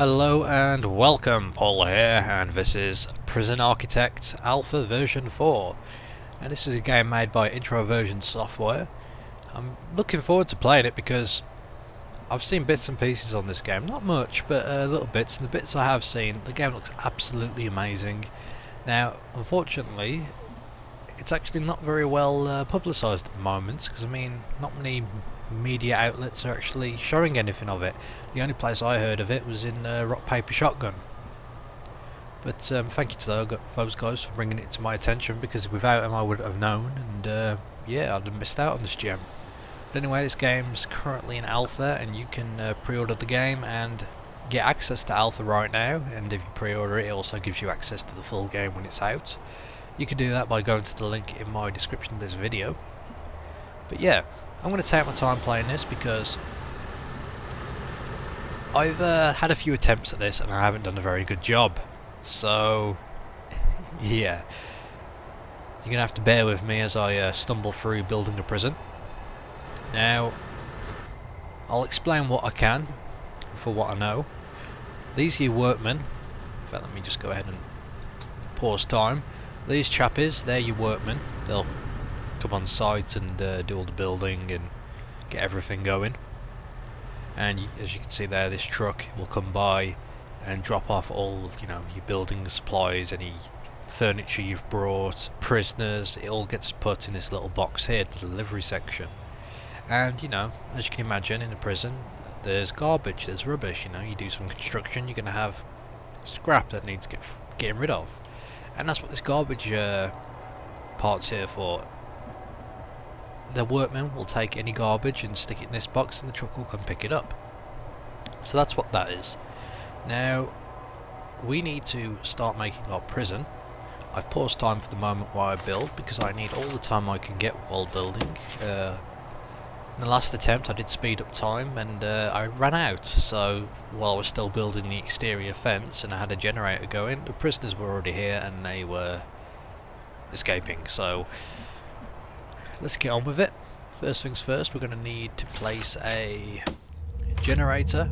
Hello and welcome, Paul here, and this is Prison Architect Alpha version 4. And this is a game made by Introversion Software. I'm looking forward to playing it because I've seen bits and pieces on this game, not much, but little bits, and the bits I have seen, the game looks absolutely amazing. Now, unfortunately, it's actually not very well publicised at the moment, because I mean, not many media outlets are actually showing anything of it. The only place I heard of it was in Rock Paper Shotgun. But thank you to those guys for bringing it to my attention, because without them I wouldn't have known, and yeah, I'd have missed out on this gem. But anyway, this game's currently in alpha, and you can pre-order the game and get access to alpha right now, and if you pre-order it, it also gives you access to the full game when it's out. You can do that by going to the link in my description of this video. But yeah, I'm going to take my time playing this because I've had a few attempts at this and I haven't done a very good job. So yeah, you're going to have to bear with me as I stumble through building a prison. Now, I'll explain what I can for what I know. These are your workmen. In fact, let me just go ahead and pause time. These chappies, they're your workmen. They'll come on site and do all the building and get everything going. And as you can see there, this truck will come by and drop off all, your building supplies, any furniture you've brought, prisoners. It all gets put in this little box here, the delivery section. And as you can imagine, in a prison, there's garbage, there's rubbish. You do some construction, you're going to have scrap that needs getting rid of. And that's what this garbage part's here for. The workmen will take any garbage and stick it in this box, and the truck will come pick it up. So that's what that is. Now, we need to start making our prison. I've paused time for the moment while I build, because I need all the time I can get while building. In the last attempt I did speed up time, and I ran out, so while I was still building the exterior fence and I had a generator going, the prisoners were already here and they were escaping. So let's get on with it. First things first, we're going to need to place a generator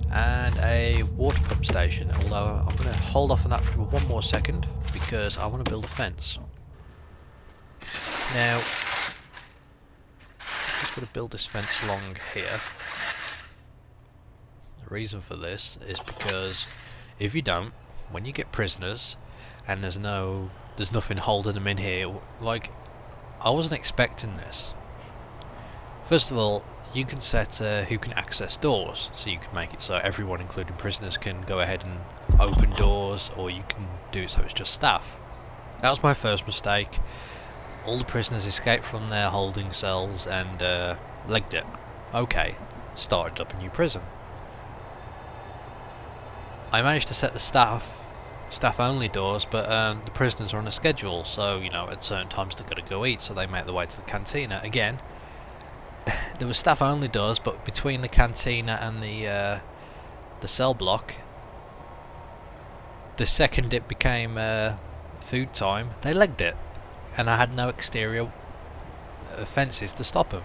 and a water pump station, although I'm going to hold off on that for one more second because I want to build a fence. Now, I'm just going to build this fence along here. The reason for this is because if you don't, when you get prisoners and there's nothing holding them in here, like, I wasn't expecting this. First of all, you can set who can access doors, so you can make it so everyone, including prisoners, can go ahead and open doors, or you can do it so it's just staff. That was my first mistake. All the prisoners escaped from their holding cells and legged it. Okay, started up a new prison. I managed to set the staff only doors, but the prisoners are on a schedule, so at certain times they've got to go eat, so they make their way to the cantina. Again, there was staff only doors, but between the cantina and the cell block, the second it became food time, they legged it, and I had no exterior fences to stop them.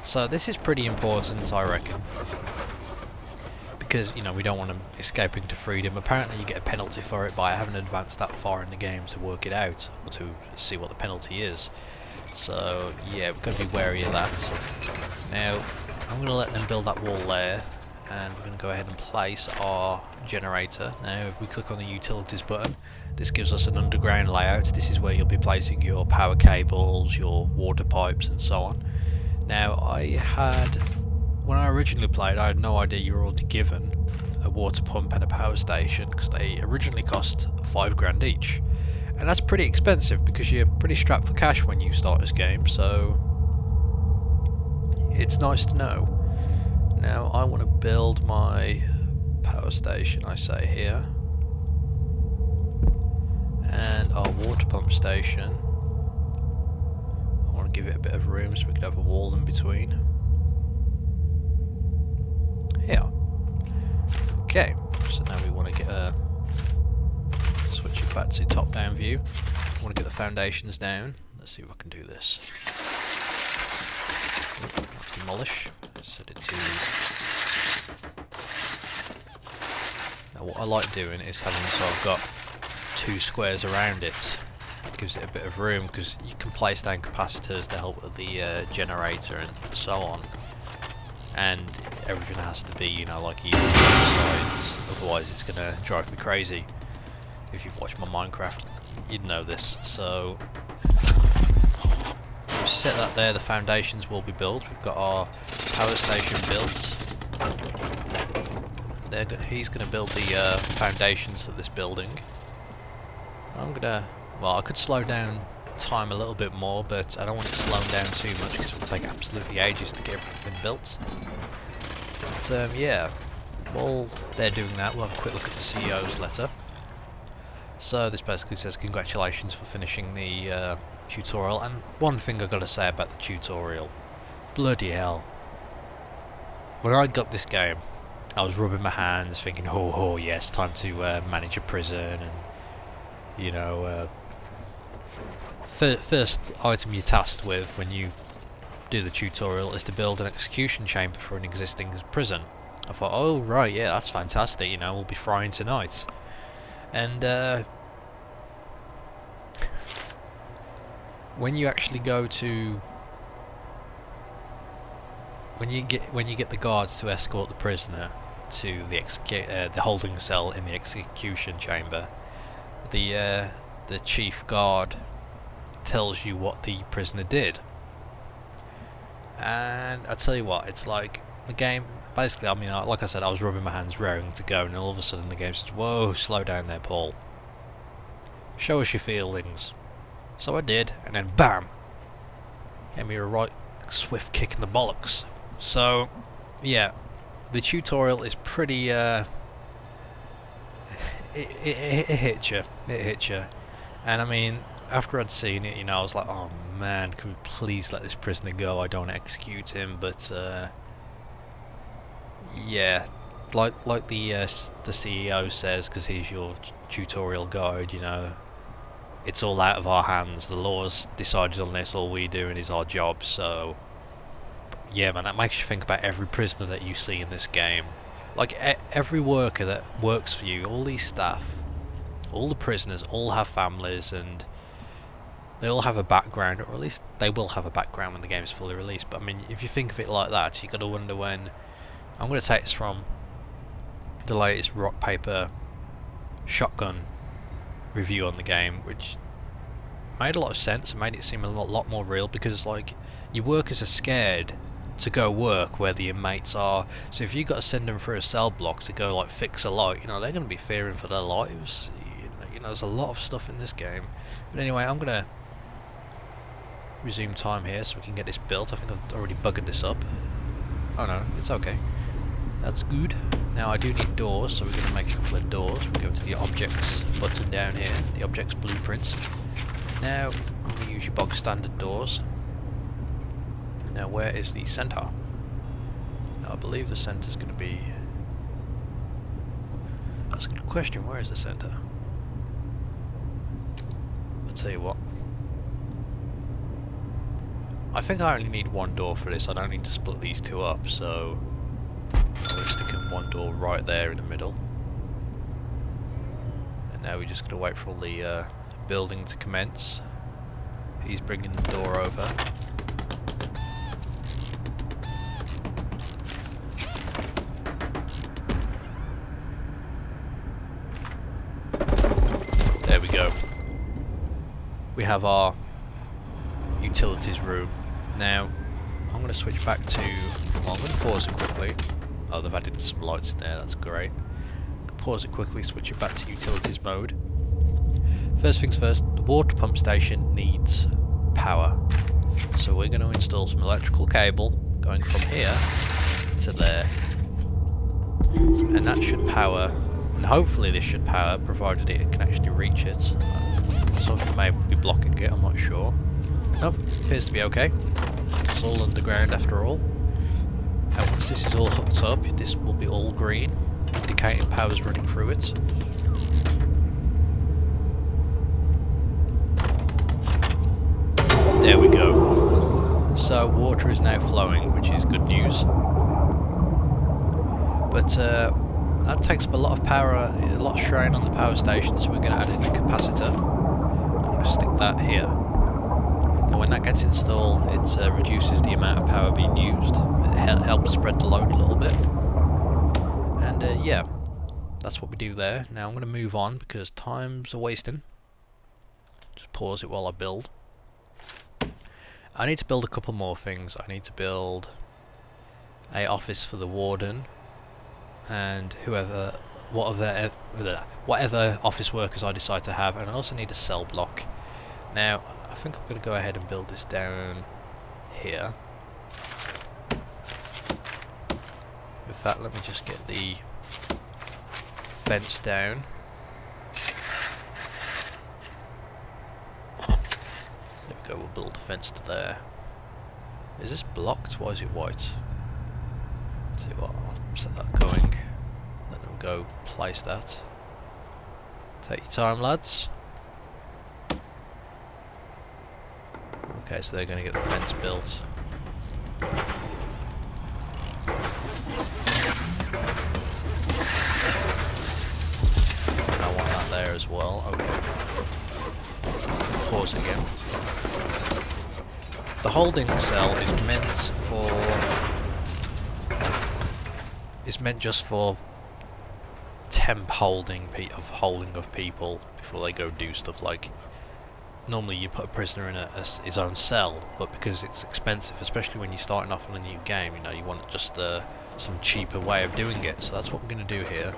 So this is pretty important, I reckon, because we don't want them escaping to freedom. Apparently you get a penalty for it, but I haven't advanced that far in the game to work it out or to see what the penalty is. So yeah, we've got to be wary of that. Now I'm going to let them build that wall there, and we're going to go ahead and place our generator. Now if we click on the utilities button, this gives us an underground layout. This is where you'll be placing your power cables, your water pipes and so on. Now when I originally played, I had no idea you were already given a water pump and a power station, because they originally cost $5 each. And that's pretty expensive because you're pretty strapped for cash when you start this game, so it's nice to know. Now I want to build my power station, I say here, and our water pump station. I want to give it a bit of room so we could have a wall in between. Here. Okay, so now we want to get switch it back to top down view. I want to get the foundations down. Let's see if I can do this. Demolish. Set it to Now, what I like doing is having so I've got 2 squares around it. It gives it a bit of room because you can place down capacitors to help with the generator and so on. And everything has to be, you know, like even on sides, otherwise it's gonna drive me crazy. If you've watched my Minecraft, you'd know this. So we've set that there, the foundations will be built. We've got our power station built. He's gonna build the foundations of this building. Well, I could slow down time a little bit more, but I don't want it slowing down too much because it will take absolutely ages to get everything built. But yeah, while they're doing that, we'll have a quick look at the CEO's letter. So this basically says congratulations for finishing the tutorial, and one thing I've got to say about the tutorial, bloody hell. When I got this game, I was rubbing my hands thinking, oh yes, time to manage a prison, and you know, first item you're tasked with when you do the tutorial is to build an execution chamber for an existing prison. I thought, oh right, yeah, that's fantastic, you know, we'll be frying tonight. And when you actually go to when you get the guards to escort the prisoner to the holding cell in the execution chamber, the chief guard tells you what the prisoner did. And I tell you what, it's like the game. Basically, I mean, like I said, I was rubbing my hands raring to go, and all of a sudden the game says, "Whoa, slow down there, Paul. Show us your feelings." So I did, and then bam, gave me a right swift kick in the bollocks. So, yeah, the tutorial is pretty. It hit you. It hit you, and I mean, after I'd seen it, you know, I was like, "Oh man, can we please let this prisoner go? I don't want to execute him." But yeah, like the CEO says, because he's your tutorial guide, you know, it's all out of our hands. The law's decided on this. All we doing is our job. So yeah, man, that makes you think about every prisoner that you see in this game. Like every worker that works for you, all these staff, all the prisoners, all have families, and they all have a background, or at least they will have a background when the game is fully released. But I mean, if you think of it like that, you got to wonder when. I'm going to take this from the latest rock paper shotgun review on the game, which made a lot of sense and made it seem a lot more real, because like your workers are scared to go work where the inmates are. So if you got to send them through a cell block to go like fix a light, you know, they're going to be fearing for their lives. You know, there's a lot of stuff in this game. But anyway, I'm going to resume time here so we can get this built. I think I've already buggered this up. Oh no, it's okay. That's good. Now I do need doors, so we're going to make a couple of doors. We'll go to the objects button down here, the objects blueprints. Now I'm going to use your bog standard doors. Now where is the centre? Now I believe the centre is going to be... That's a good question, where is the centre? I'll tell you what. I think I only need one door for this. I don't need to split these two up, so I'm going to stick in one door right there in the middle. And now we're just going to wait for all the building to commence. He's bringing the door over. There we go. We have our utilities room. Now I'm going to switch back to, well, I'm going to pause it quickly. Oh, they've added some lights in there, that's great. Pause it quickly, switch it back to utilities mode. First things first, the water pump station needs power. So we're going to install some electrical cable going from here to there. And that should power, and hopefully this should power, provided it can actually reach it. Something may be blocking it, I'm not sure. Nope, appears to be okay. It's all underground after all. And once this is all hooked up, this will be all green, indicating power's running through it. There we go. So water is now flowing, which is good news. But that takes up a lot of power, a lot of strain on the power station, so we're going to add in a capacitor. I'm going to stick that here. And when that gets installed, it reduces the amount of power being used. It helps spread the load a little bit. And yeah, that's what we do there. Now I'm going to move on because time's a wasting. Just pause it while I build. I need to build a couple more things. I need to build a office for the warden and whatever office workers I decide to have, and I also need a cell block. Now I think I'm going to go ahead and build this down here. In fact, let me just get the fence down. There we go, we'll build a fence to there. Is this blocked? Why is it white? Let's see what, I'll set that going. Then we'll go place that. Take your time, lads. Okay, so they're going to get the fence built. And I want that there as well. Okay. Pause again. The holding cell is meant just for temp holding of people before they go do stuff. Like normally you put a prisoner in his own cell, but because it's expensive, especially when you're starting off on a new game, you know, you want just some cheaper way of doing it. So that's what we're going to do here.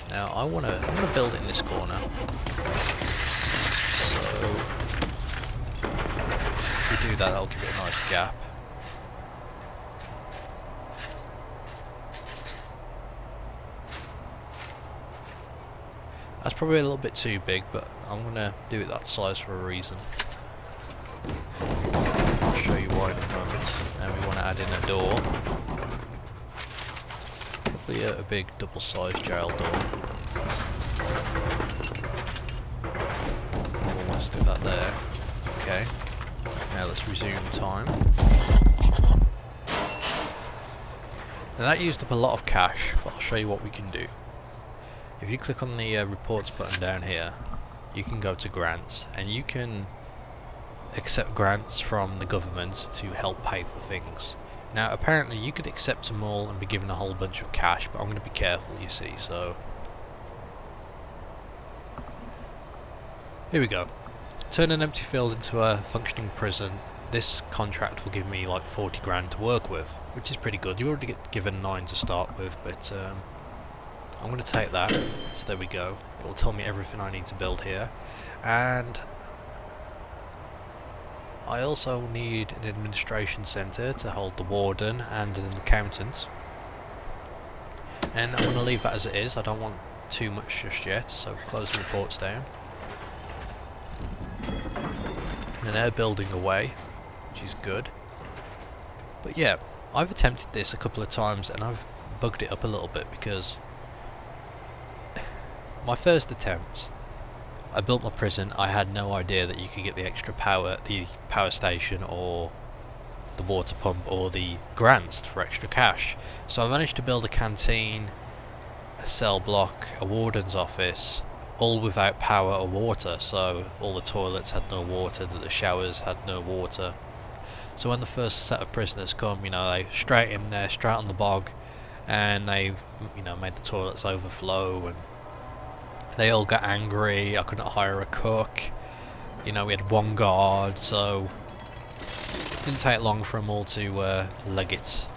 Now I'm gonna build it in this corner. So if we do that, that'll give it a nice gap. That's probably a little bit too big, but I'm going to do it that size for a reason. I'll show you why in a moment. And we want to add in a door. Probably a big double-sized jail door. We'll almost do that there. Okay. Now let's resume time. Now that used up a lot of cash, but I'll show you what we can do. If you click on the reports button down here, you can go to grants, and you can accept grants from the government to help pay for things. Now apparently you could accept them all and be given a whole bunch of cash, but I'm going to be careful, you see. So here we go. Turn an empty field into a functioning prison. This contract will give me like 40 grand to work with, which is pretty good. You already get given 9 to start with, but I'm going to take that. So there we go. It will tell me everything I need to build here. And I also need an administration centre to hold the warden and an accountant. And I'm going to leave that as it is. I don't want too much just yet, so close the reports down. And they're building away, which is good. But yeah, I've attempted this a couple of times and I've bugged it up a little bit because my first attempt, I built my prison. I had no idea that you could get the extra power, the power station or the water pump or the grants for extra cash. So I managed to build a canteen, a cell block, a warden's office, all without power or water. So all the toilets had no water, the showers had no water. So when the first set of prisoners come, you know, they straight in there, straight on the bog, and they, you know, made the toilets overflow, and they all got angry. I couldn't hire a cook. You know, we had one guard, so it didn't take long for them all to leg it.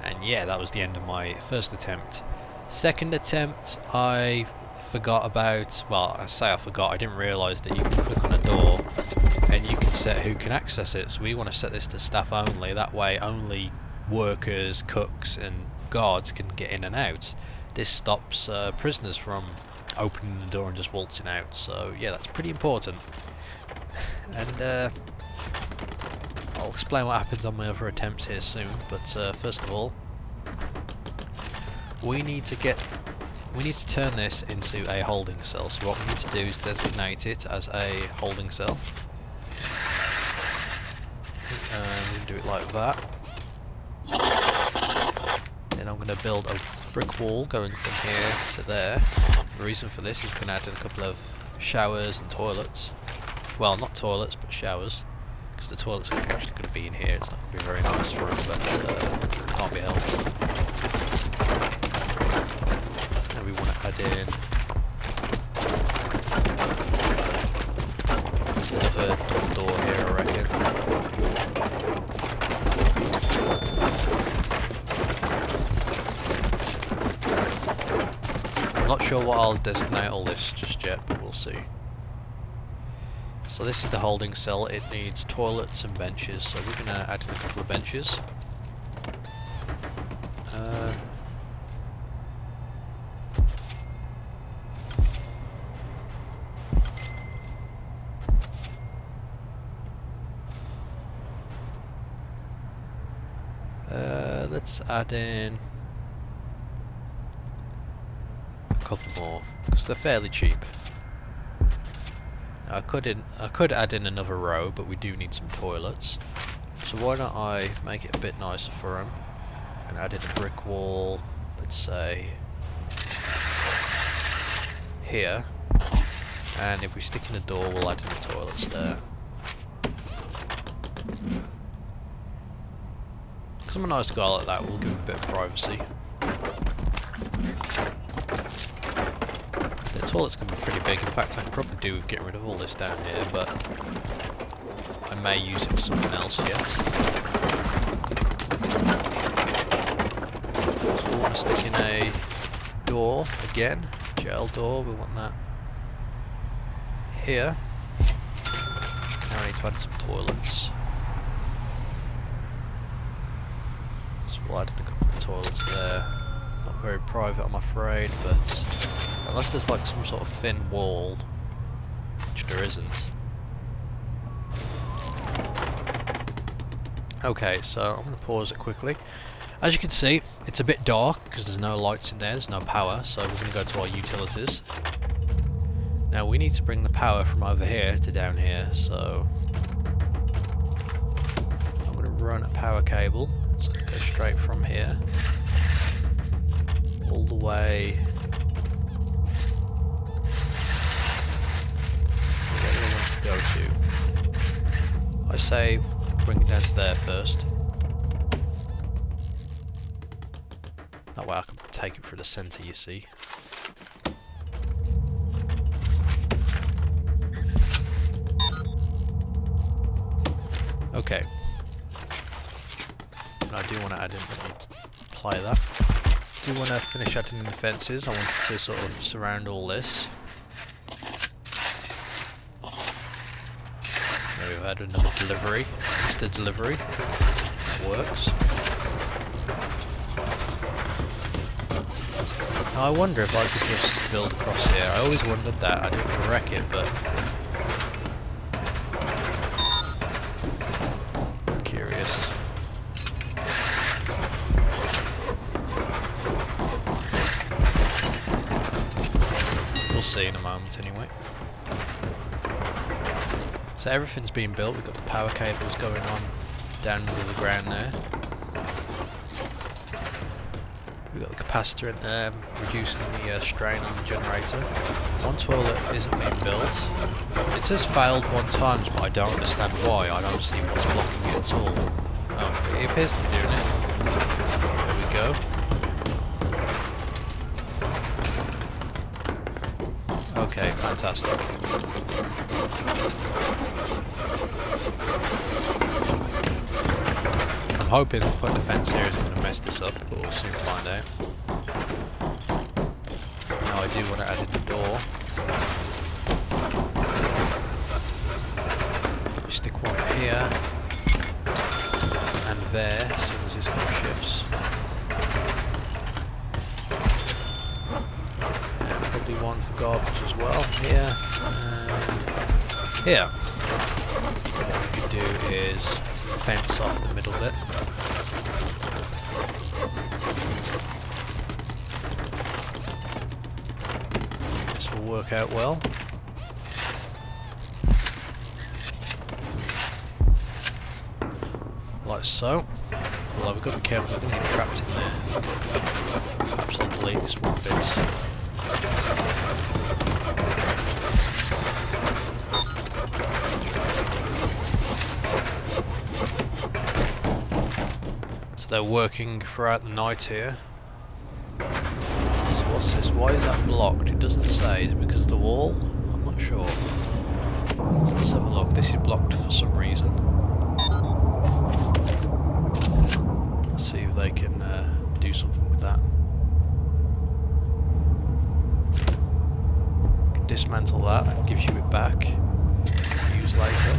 And yeah, that was the end of my first attempt. Second attempt, I forgot about, well, I say I forgot, I didn't realise that you can click on a door and you can set who can access it. So we want to set this to staff only, that way only workers, cooks and guards can get in and out. This stops prisoners from opening the door and just waltzing out, so yeah, that's pretty important. And I'll explain what happens on my other attempts here soon, but first of all, we need to turn this into a holding cell. So what we need to do is designate it as a holding cell. We can do it like that. Then I'm going to build a brick wall going from here to there. The reason for this is we're going to add in a couple of showers and toilets. Well, not toilets, but showers. Because the toilets are actually going to be in here. It's not going to be very nice for them, but can't be helped. And we want to add in another double door here, I reckon. I'm not sure what I'll designate all this just yet, but we'll see. So this is the holding cell. It needs toilets and benches, so we're going to add in a couple of benches. Let's add in a couple more, because they're fairly cheap. Now, I could add in another row, but we do need some toilets. So why don't I make it a bit nicer for them and add in a brick wall, let's say here, and if we stick in a door we'll add in the toilets there. Because I'm a nice guy like that, we'll give him a bit of privacy. The toilet's going to be pretty big. In fact, I could probably do with getting rid of all this down here, but I may use it for something else yet. So we want to stick in a door again, jail door. We want that here. Now I need to add some toilets. So we'll add in a couple of toilets there. Not very private, I'm afraid, but unless there's like some sort of thin wall, which there isn't. Okay, so I'm going to pause it quickly. As you can see, it's a bit dark because there's no lights in there, there's no power, so we're going to go to our utilities. Now we need to bring the power from over here to down here, so I'm going to run a power cable. So go straight from here all the way where do I want to go to? I say bring it down to there first. That way I can take it through the centre, you see. Okay. And I do want to add in, apply that. I do want to finish adding in the fences. I wanted to sort of surround all this. There we've had another delivery. Instant delivery. That works. Now I wonder if I could just build across here. I always wondered that. I didn't want to wreck it, but I'm curious. We'll see in a moment anyway. So everything's been built. We've got the power cables going on down under the ground there. We've got the capacitor in there, reducing the strain on the generator. One toilet isn't being built. It says failed 1 time, but I don't understand why. I don't see what's blocking it at all. Oh, it appears to be doing it. There we go. Okay, fantastic. I'm hoping putting the fence here isn't going to mess this up, but we'll soon find out. Now I do want to add in the door. We stick one here and there as soon as this one shifts. And probably one for garbage as well, here and here. What we could do is fence off the middle bit. This will work out well. Like so. Although we've got to be careful, we don't get trapped in there. Perhaps I'll delete this one bit. They're working throughout the night here. So what's this? Why is that blocked? It doesn't say. Is it because of the wall? I'm not sure. So let's have a look. This is blocked for some reason. Let's see if they can do something with that. You can dismantle that. It gives you it back. Use later.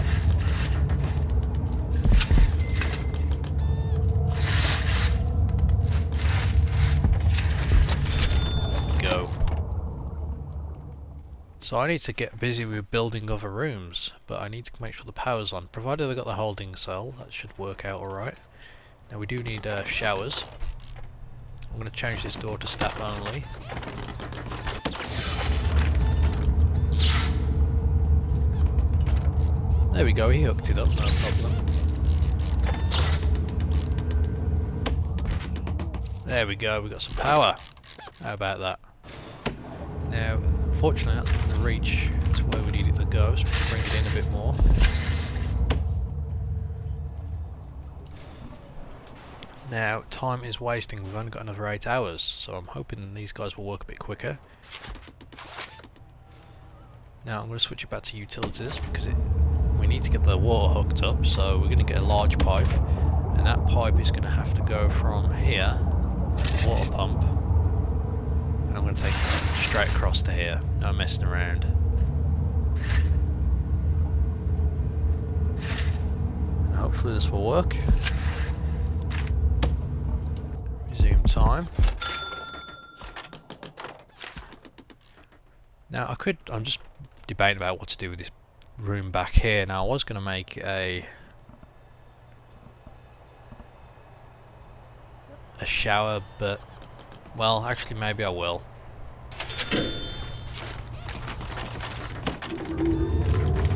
So I need to get busy with building other rooms, but I need to make sure the power's on. Provided they've got the holding cell, that should work out alright. Now we do need showers. I'm going to change this door to staff only. There we go, he hooked it up, no problem. There we go, we got some power. How about that? Now, unfortunately that's not going to reach to where we need it to go, so we can bring it in a bit more. Now, time is wasting, we've only got another 8 hours, so I'm hoping these guys will work a bit quicker. Now I'm going to switch it back to utilities, because we need to get the water hooked up, so we're going to get a large pipe, and that pipe is going to have to go from here, the water pump, and I'm going to take it straight across to here, no messing around. And hopefully this will work. Resume time. Now I'm just debating about what to do with this room back here. Now I was going to make a shower, but well, actually maybe I will.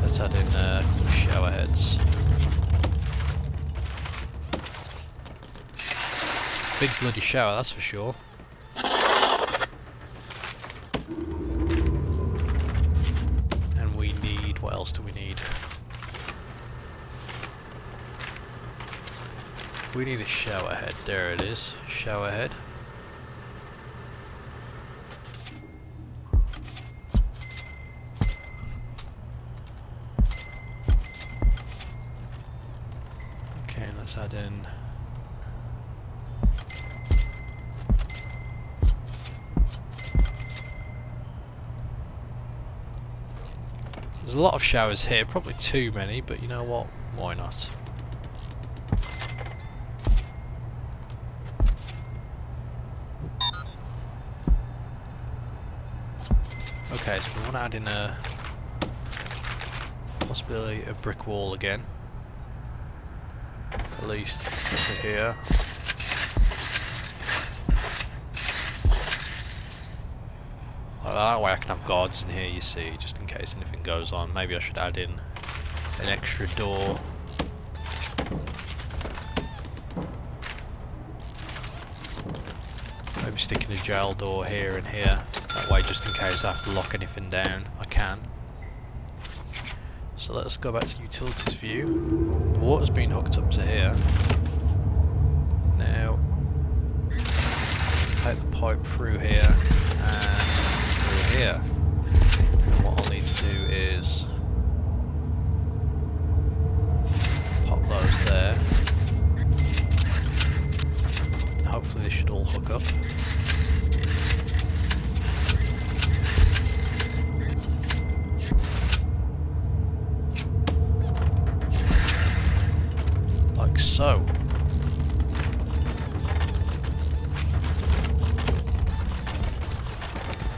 Let's add in a couple of shower heads. Big bloody shower, that's for sure. And we need, what else do we need? We need a shower head, there it is, shower head. Okay, let's add in there's a lot of showers here, probably too many, but you know what, why not? Okay, so we want to add in a possibly a brick wall again, at least to here. That way I can have guards in here, you see, just in case anything goes on. Maybe I should add in an extra door. Maybe stick in a jail door here and here. That way, just in case I have to lock anything down, I can. So let's go back to utilities view. The water's been hooked up to here. Now, take the pipe through here and through here. And what I'll need to do is pop those there. And hopefully they should all hook up. Like so.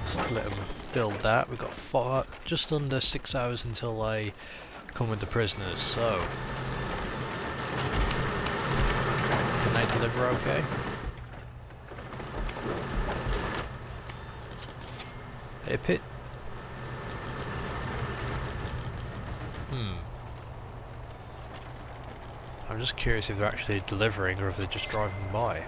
Just let them build that. We've got just under 6 hours until they come with the prisoners, so can they deliver okay? Hey Pit. I'm just curious if they're actually delivering or if they're just driving by.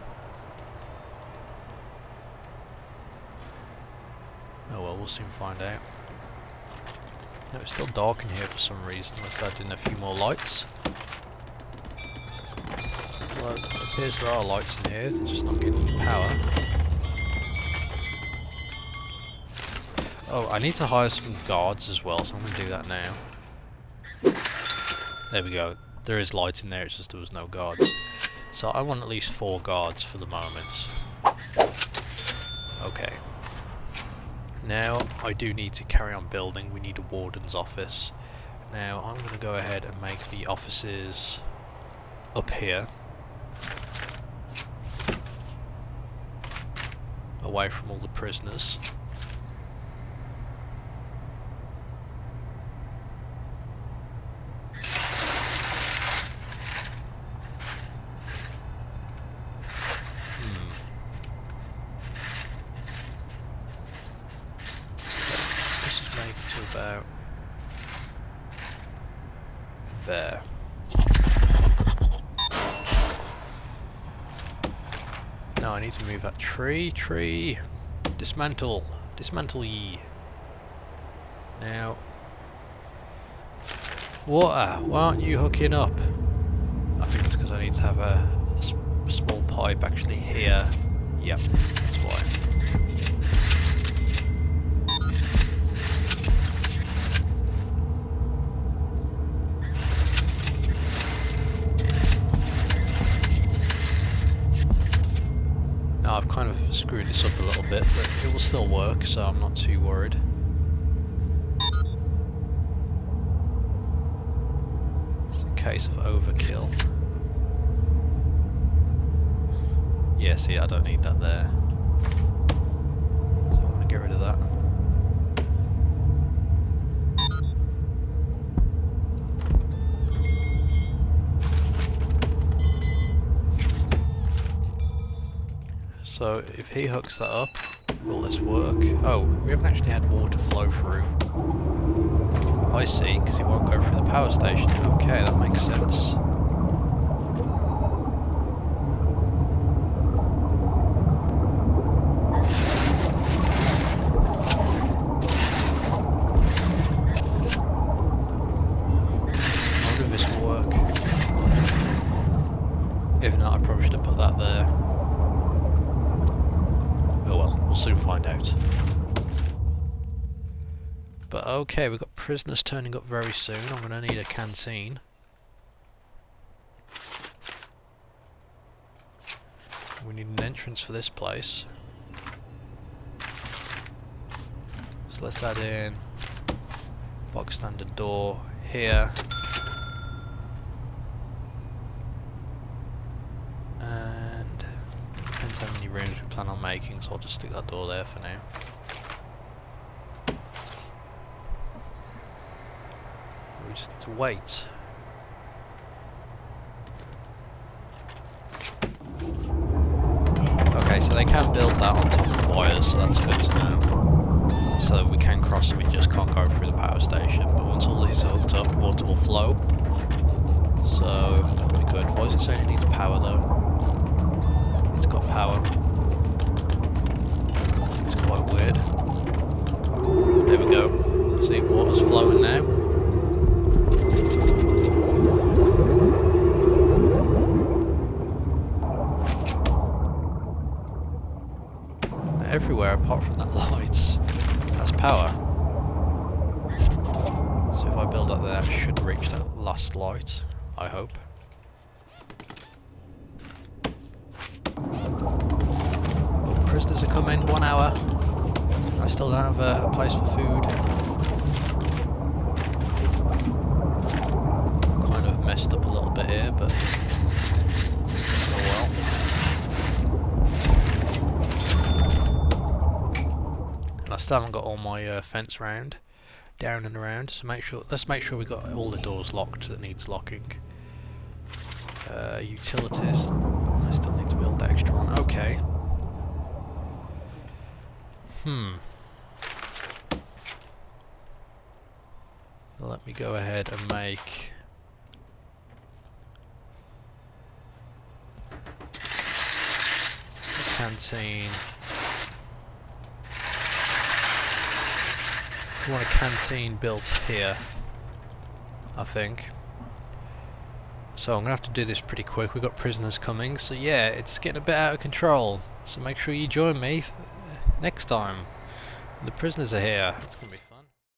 Oh well, we'll soon find out. No, it's still dark in here for some reason. Let's add in a few more lights. Well, it appears there are lights in here, they're just not getting any power. Oh, I need to hire some guards as well, so I'm going to do that now. There we go. There is light in there, it's just there was no guards. So I want at least 4 guards for the moment. Okay. Now I do need to carry on building. We need a warden's office. Now I'm going to go ahead and make the offices up here. Away from all the prisoners. About there. Now I need to move that tree. Dismantle. Dismantle ye. Now. Water. Why aren't you hooking up? I think it's because I need to have a small pipe actually here. Yep, that's why. I've kind of screwed this up a little bit, but it will still work, so I'm not too worried. It's a case of overkill. Yeah, see, I don't need that there. So I'm going to get rid of that. So if he hooks that up, will this work? Oh, we haven't actually had water flow through. I see, because it won't go through the power station. Okay, that makes sense. I wonder if this will work. If not, I probably should have put that there. Oh well, we'll soon find out. But okay, we've got prisoners turning up very soon. I'm going to need a canteen. We need an entrance for this place. So let's add in box standard door here. And depends how many rooms we plan on making, so I'll just stick that door there for now. We just need to wait. Okay, so they can build that on top of wires, so that's good to know. So that we can cross them, we just can't go through the power station. But once all these are hooked up, water will flow. So that'll be good. Why does it say it needs power though? It's got power. It's quite weird. There we go. See, water's flowing now. Everywhere apart from that lights. That's power. So if I build up there, I should reach that last light, I hope. Oh, prisoners are coming, 1 hour. I still don't have a place for food. I've kind of messed up a little bit here, but oh well. I still haven't got all my fence round, down and around. So let's make sure we got all the doors locked that needs locking. Utilities, I still need to build extra on. Okay. Let me go ahead and make canteen. We want a canteen built here, I think. So I'm going to have to do this pretty quick. We've got prisoners coming, so yeah, it's getting a bit out of control. So make sure you join me next time. The prisoners are here. It's going to be